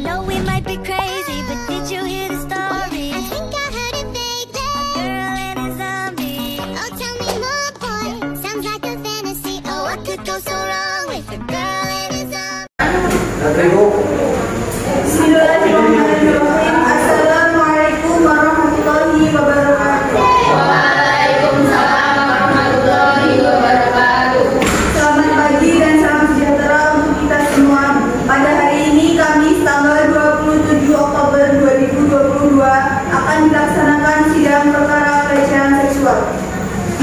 know we might be crazy, but did you hear the story? I think I heard it vaguely. A girl and a zombie. Oh, tell me more, boy. Sounds like a fantasy. Oh, what could go so wrong with a girl and a zombie? Bismillahirrahmanirrahim. Assalamualaikum warahmatullahi wabarakatuh. Waalaikumsalam warahmatullahi wabarakatuh. Selamat pagi dan salam sejahtera untuk kita semua. Pada hari ini Kamis tanggal 27 Oktober 2022 akan dilaksanakan sidang perkara pelecehan seksual.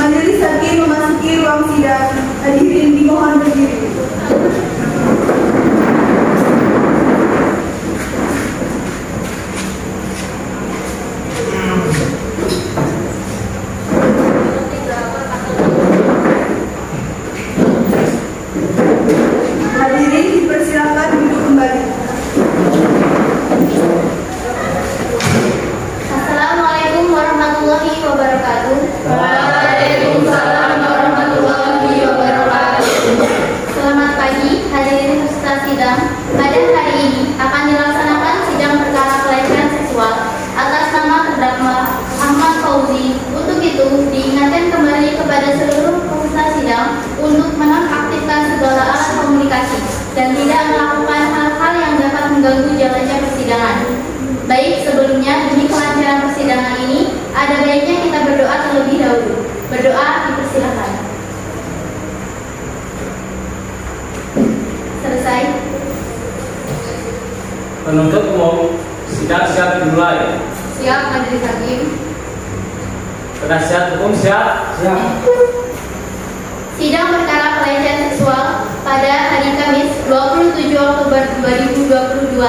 Majelis hakim memasuki ruang sidang. Hadirin dimohon berdiri. Hadirin dipersilakan duduk kembali. Assalamualaikum warahmatullahi wabarakatuh. Waalaikumsalam warahmatullahi wabarakatuh. Selamat pagi hadirin peserta sidang. Pada hari ini akan dilaksanakan sidang perkara pelecehan seksual atas nama terdakwa Ahmad Fauzi. Untuk itu diingatkan kembali kepada seluruh peserta sidang untuk menonaktifkan segala alat komunikasi dan tidak melakukan hal-hal yang dapat mengganggu jalannya persidangan. Baik, sebelumnya demi kelancaran persidangan ini, ada baiknya kita berdoa terlebih dahulu. Berdoa dipersilakan. Selesai. Penuntut umum, sidang siap dimulai. Siap, majelis hakim. Penasihat hukum siap? Siap. Sidang perkara pelecehan seksual pada hari Kamis 27 Oktober 2022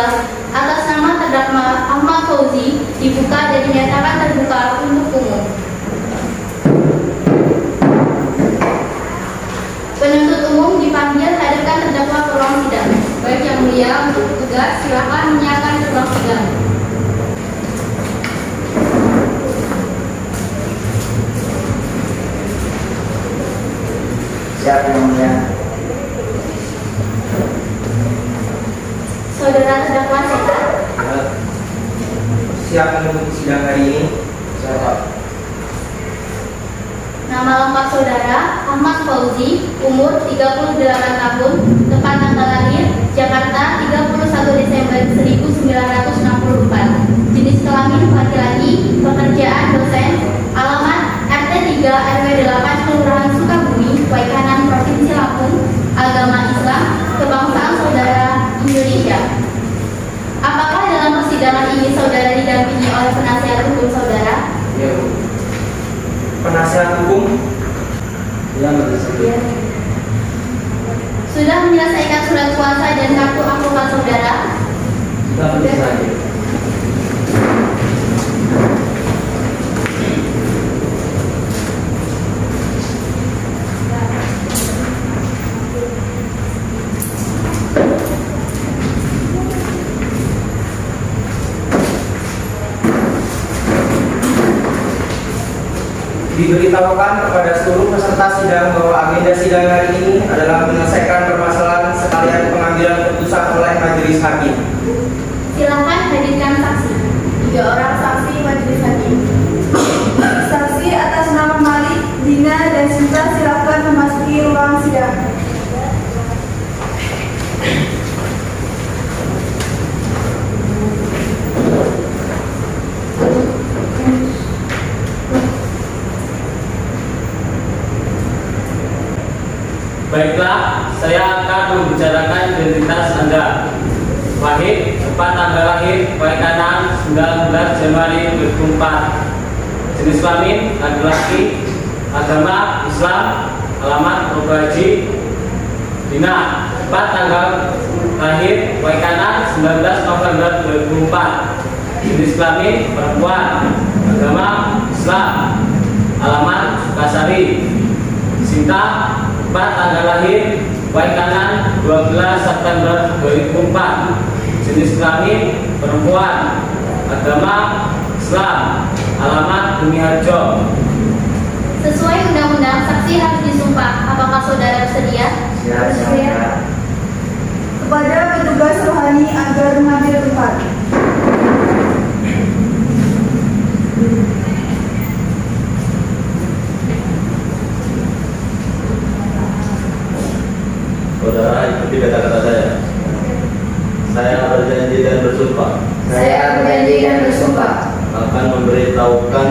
atas nama terdakwa Ahmad Fauzi dibuka dan dinyatakan terbuka untuk umum. Penuntut umum dipanggil hadirkan terdakwa ke ruang sidang. Baik yang mulia, untuk petugas silakan menyiapkan ke ruang sidang. Siap yang mulia. Saudara terdakwa sehat. Siap untuk sidang hari ini. Siap. Nama lengkap saudara Ahmad Fauzi, umur 38 tahun, tempat tanggal lahir Jakarta 31 Desember 1964, jenis kelamin laki-laki, pekerjaan dosen, alamat RT 3 RW 8 Kelurahan Sukabumi, Waikanan, Provinsi Lampung, agama Islam, kebangsaan saudara Indonesia. Apakah dalam persidangan ini saudara didampingi oleh penasihat hukum saudara? Ya, Bu. Penasihat hukum. Ya, Ya. Sudah menyelesaikan surat kuasa dan kartu advokat saudara? Sudah selesai. Diberitahukan kepada seluruh peserta sidang bahwa agenda sidang hari ini adalah menyelesaikan permasalahan sekalian pengambilan keputusan oleh majelis hakim. Silakan hadirkan saksi. 3 orang saksi majelis hakim. Saksi atas nama Malik, Dina, dan Sinta silakan memasuki ruang sidang. Baiklah, saya akan membicarakan identitas Anda. Wahid, tempat tanggal lahir Waikanan 19 Januari 2004. Jenis kelamin laki-laki, agama Islam, alamat Probaji. Dina, tempat tanggal lahir Waikanan 19 November 2004. Jenis kelamin perempuan, agama Islam, alamat Sukasari. Sinta, tempat tanggal lahir Waikanan 12 September 2004. Jenis kelamin perempuan, agama Islam, alamat Bumi Harjo. Sesuai undang-undang, saksi harus disumpah. Apakah saudara bersedia? Siap. Kepada petugas rohani kami agar mengambil tempat. Saudara ikuti kata-kata saya. Saya berjanji dan bersumpah Saya berjanji dan bersumpah akan memberitahukan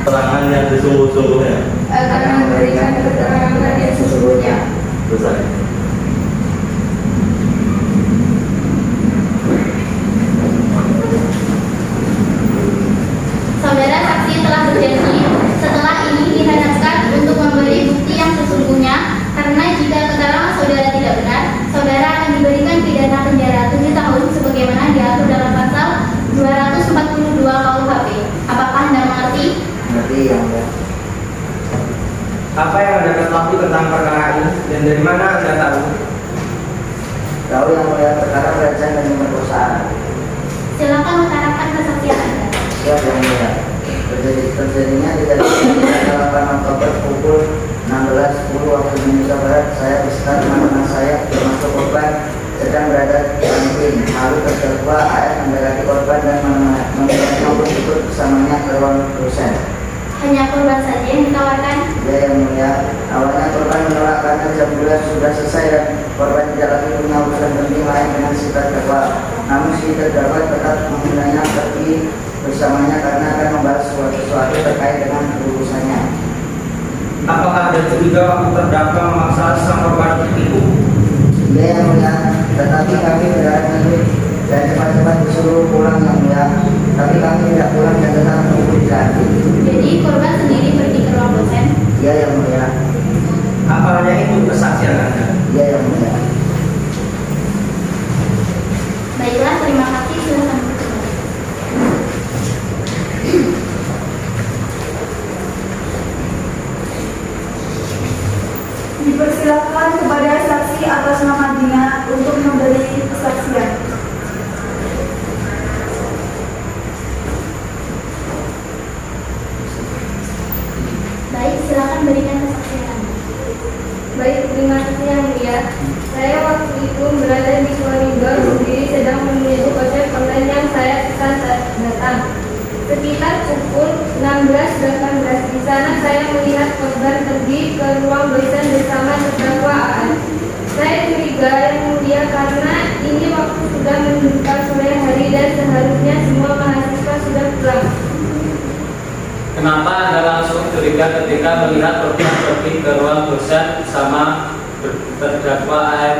keterangan yang sesungguh-sungguhnya. akan memberikan keterangan yang sesungguhnya. Selesai. Saudara saksi telah berjanji setelah ini dihadapkan untuk memberi bukti yang sesungguhnya, karena jika keterangan saudara tidak benar, saudara akan diberikan pidana penjara 7 tahun sebagaimana diatur dalam pasal 242 KUHP. Apakah Anda mengerti? Nanti yang mulia. Apa yang Anda ketahui tentang perkara ini dan dari mana Anda tahu? Tahu yang mulia perkara pelecehan dan pemerkosaan. Silakan utarakan kesaksian Anda. Siap yang mulia. Terjadinya tidak tanggal 8 Oktober pukul 16.10 waktu Indonesia Barat. Saya beserta teman-teman saya termasuk korban sedang berada di kantin. Lalu terdakwa AF mendekati korban dan membawa ikut bersamanya ke ruang dosen. Hanya korban saja yang ditawarkan. Ya yang mulia, awalnya korban menolak karena jam 12 sudah selesai dan korban tidak lagi punya urusan penting lain dengan si terdakwa. Namun si terdakwa tetap meminta pergi bersamanya karena akan membahas sesuatu terkait dengan urusannya. Apakah ada curiga waktu terdakwa memaksa sang korban itu? Ya yang mulia, tetapi kami berharap menuju dan cepat-cepat disuruh pulang yang mulia. Tapi kami tidak pulang dan tetap menunggu di kantin. Jadi korban sendiri pergi ke ruang dosen. Ya yang mulia. Apa hanya itu kesaksian Anda? Ya yang mulia. Baiklah, terima kasih. Silakan bertemu. Dipersilakan kepada saksi atas nama Dina untuk memberi kesaksian. Baik, silakan berikan kesaksian Anda. Baik, terima kasih yang mulia. Saya waktu itu berada di koridor sendiri sedang menunggu ojek online yang saya pesan saat datang. Sekitar pukul 16.18 di sana saya melihat korban pergi ke ruang dosen bersama terdakwa AN. Saya curiga yang mulia karena ini waktu sudah menunjukkan sore hari dan seharusnya semua mahasiswa sudah pulang. Kenapa Anda langsung curiga ketika melihat korban pergi ke ruang dosen sama terdakwa AF?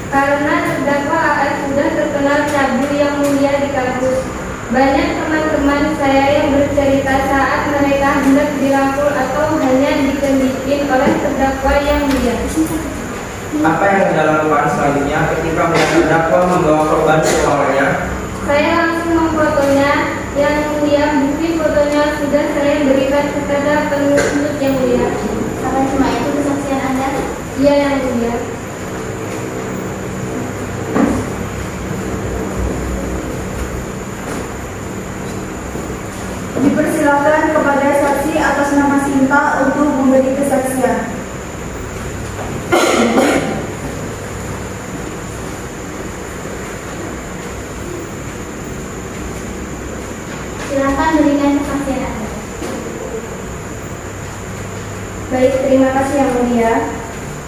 Karena terdakwa AF sudah terkenal cabul yang mulia di kampus. Banyak teman-teman saya yang bercerita saat mereka hendak dirangkul atau hanya dikendikin oleh terdakwa yang mulia. Apa yang Anda lakukan selanjutnya ketika melihat terdakwa membawa korban ke ruangannya? Saya langsung memfotonya yang mulia. Bukti fotonya sudah saya berikan kepada penuntut yang mulia. Apa cuma itu kesaksian Anda? Iya yang mulia. Dipersilakan kepada saksi atas nama Sinta untuk memberi kesaksian. Silakan berikan kesaksian Anda. Baik, terima kasih yang mulia.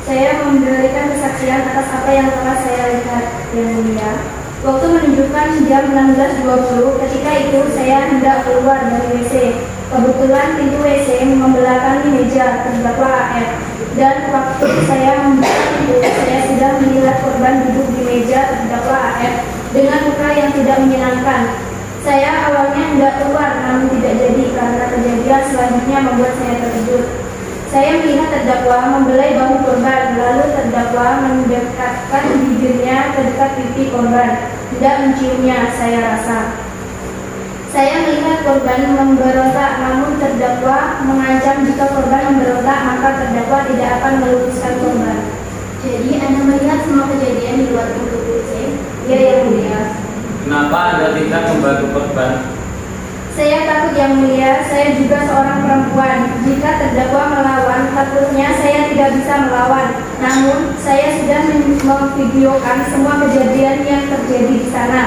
Saya memberikan kesaksian atas apa yang telah saya lihat yang mulia. Waktu menunjukkan jam 16.20, ketika itu saya hendak keluar dari WC. Kebetulan pintu WC membelakangi meja terdakwa AF. Dan waktu saya membuka pintu, saya sudah melihat korban duduk di meja terdakwa AF dengan muka yang tidak menyenangkan. Saya awalnya hendak keluar, namun tidak jadi karena kejadian selanjutnya membuat saya terkejut. Saya melihat terdakwa membelai bahu korban, lalu terdakwa mendekatkan bibirnya ke dekat pipi korban, tidak menciumnya, saya rasa. Saya melihat korban memberontak, namun terdakwa mengancam jika korban memberontak, maka terdakwa tidak akan melukiskan korban. Jadi Anda melihat semua kejadian di luar pintu WC? Ya yang mulia. Kenapa Anda tidak membantu korban? Saya takut yang mulia, saya juga seorang perempuan. Jika terdakwa melawan, takutnya saya tidak bisa melawan. Namun, saya sudah memvideokan semua kejadian yang terjadi di sana.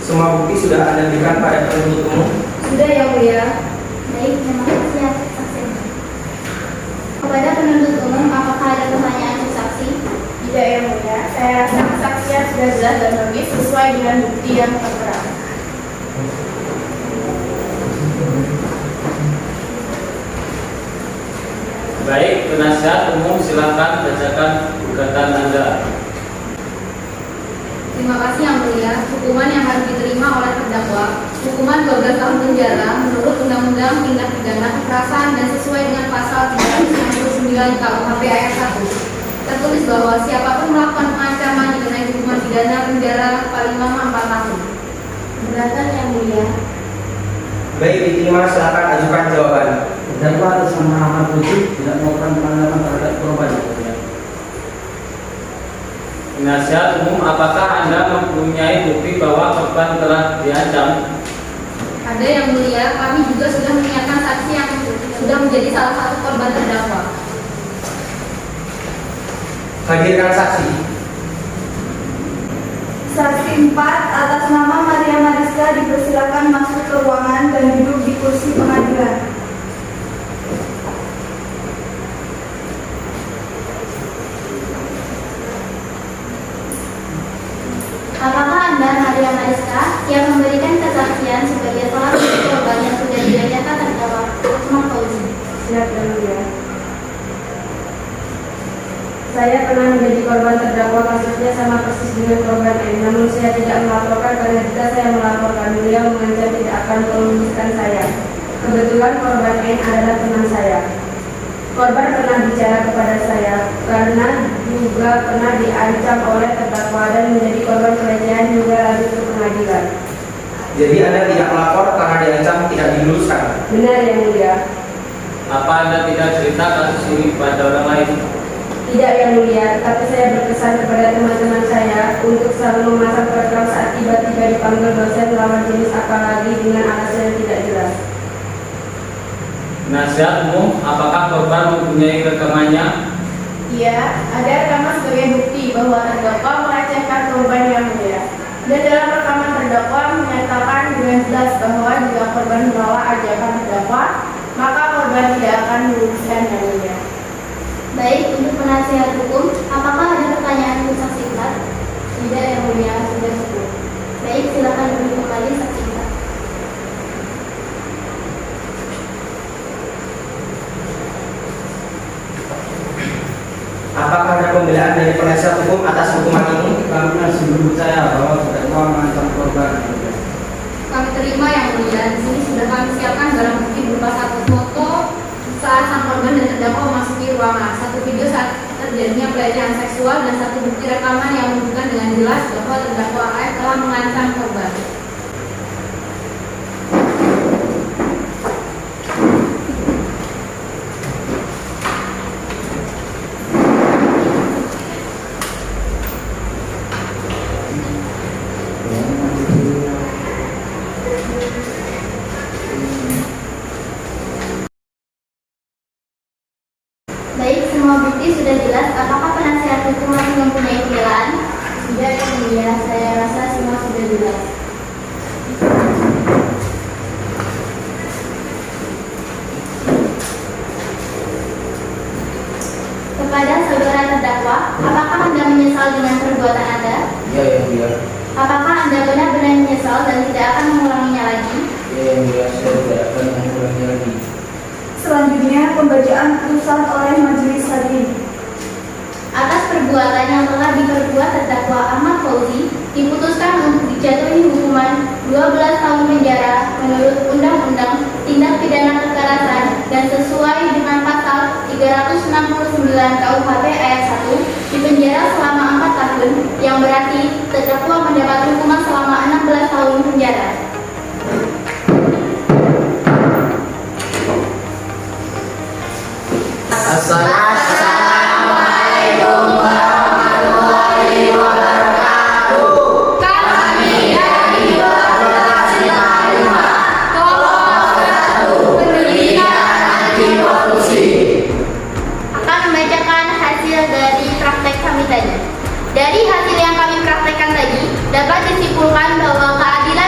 Semua bukti sudah Anda berikan pada penuntut umum. Sudah yang mulia. Baik, terima kasih atas kesaksiannya. Kepada penuntut umum, apakah ada pertanyaan untuk saksi? Tidak yang mulia. Saya rasa kesaksian sudah jelas dan logis sesuai dengan bukti yang tertera. Baik, penasihat umum silakan bacakan gugatan Anda. Terima kasih yang mulia. Hukuman yang harus diterima oleh terdakwa, hukuman 12 tahun penjara menurut Undang-Undang Tindak Pidana Kekerasan dan sesuai dengan pasal 369 KUHP ayat 1. Tertulis bahwa siapapun melakukan pengancaman dikenai hukuman pidana penjara paling lama 4 tahun. Keberatan yang mulia. Baik, diterima, silakan ajukan jawaban. Terdakwa atas nama Ahmad Fauzi tidak melakukan penangkapan terhadap korban. Penasihat umum, apakah Anda mempunyai bukti bahwa korban telah diancam? Ada yang mulia, kami juga sudah menyiapkan saksi yang sudah menjadi salah satu korban terdakwa. Hadirkan saksi. Saksi 4 atas nama Maria Mariska dipersilakan masuk ke ruangan dan duduk di kursi pengadilan. Apakah Anda, Maria Mariska, yang memberikan kesaksian sebagai salah satu korban yang sudah dinyatakan terdakwa Ahmad Fauzi? Siap yang mulia. Saya pernah menjadi korban terdakwa kasusnya sama persis dengan korban N. Namun saya tidak melaporkan karena jika saya melaporkan beliau mengancam tidak akan melumpuhkan saya. Kebetulan korban N adalah teman saya. Korban pernah bicara kepada saya karena juga pernah diancam oleh terdakwa dan menjadi korban pelecehan juga lanjut ke pengadilan. Jadi Anda tidak melapor karena diancam tidak diluluskan. Benar yang mulia. Apa Anda tidak cerita kasus ini kepada orang lain? Tidak yang mulia, tapi saya berkesan kepada teman-teman saya untuk selalu memasang perekam saat tiba-tiba dipanggil dosen lawan jenis apalagi dengan alasan yang tidak jelas. Penasihat umum, apakah korban mempunyai rekamannya? Iya, ada rekaman sebagai bukti bahwa terdakwa melecehkan korban yang mulia. Dan dalam rekaman terdakwa menyatakan dengan jelas bahwa jika korban menolak ajakan terdakwa, maka korban tidak akan dilumpuhkan yang mulia. Baik, untuk penasihat hukum, apakah ada pertanyaan untuk saksi 4? Tidak yang mulia, sudah cukup. Baik, silakan duduk kembali saksi 4. Apakah ada pembelaan dari penasihat hukum atas hukuman ini? Kami masih belum percaya bahwa terdakwa mengancam korban. Kami terima yang mulia. Di sini sudah kami siapkan barang bukti berupa satu foto saat sang korban dan terdakwa memasuki ruangan, satu video saat terjadinya pelecehan seksual, dan satu bukti rekaman yang menunjukkan dengan jelas bahwa terdakwa AF telah mengancam korban. Baik, semua bukti sudah jelas. Apakah penasihat hukum masih mempunyai pembelaan? Tidak yang mulia, saya rasa semua sudah jelas. Kepada saudara terdakwa, apakah Anda menyesal dengan perbuatan Anda? Iya, yang mulia. Apakah Anda benar-benar menyesal dan tidak akan mengulanginya lagi? Iya, yang mulia. Saya tidak akan mengulangi lagi. Selanjutnya, pembacaan putusan oleh majelis hakim. Atas perbuatan yang telah diperbuat terdakwa Ahmad Fauzi, diputuskan untuk dijatuhi hukuman 12 tahun penjara menurut Undang-Undang Tindak Pidana Kekerasan dan sesuai dengan pasal 369 KUHP ayat 1, dipenjara selama 4 tahun, yang berarti terdakwa mendapat hukuman selama 16 tahun penjara. Assalamualaikum warahmatullahi wabarakatuh. Kami dari Organisasi Tarima Tolong Pendidikan Anti Korupsi akan membacakan hasil dari praktek kami tadi. Dari hasil yang kami praktekkan tadi, dapat disimpulkan bahwa keadilan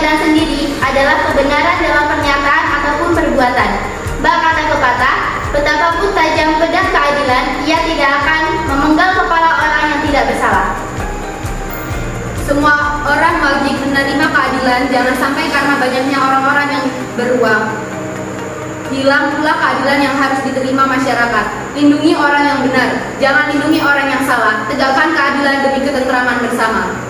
keadilan sendiri adalah kebenaran dalam pernyataan ataupun perbuatan. Bak kata pepatah, betapapun tajam pedang keadilan, ia tidak akan memenggal kepala orang yang tidak bersalah. Semua orang wajib menerima keadilan, jangan sampai karena banyaknya orang-orang yang beruang hilang pula keadilan yang harus diterima masyarakat. Lindungi orang yang benar, jangan lindungi orang yang salah. Tegakkan keadilan demi ketentraman bersama.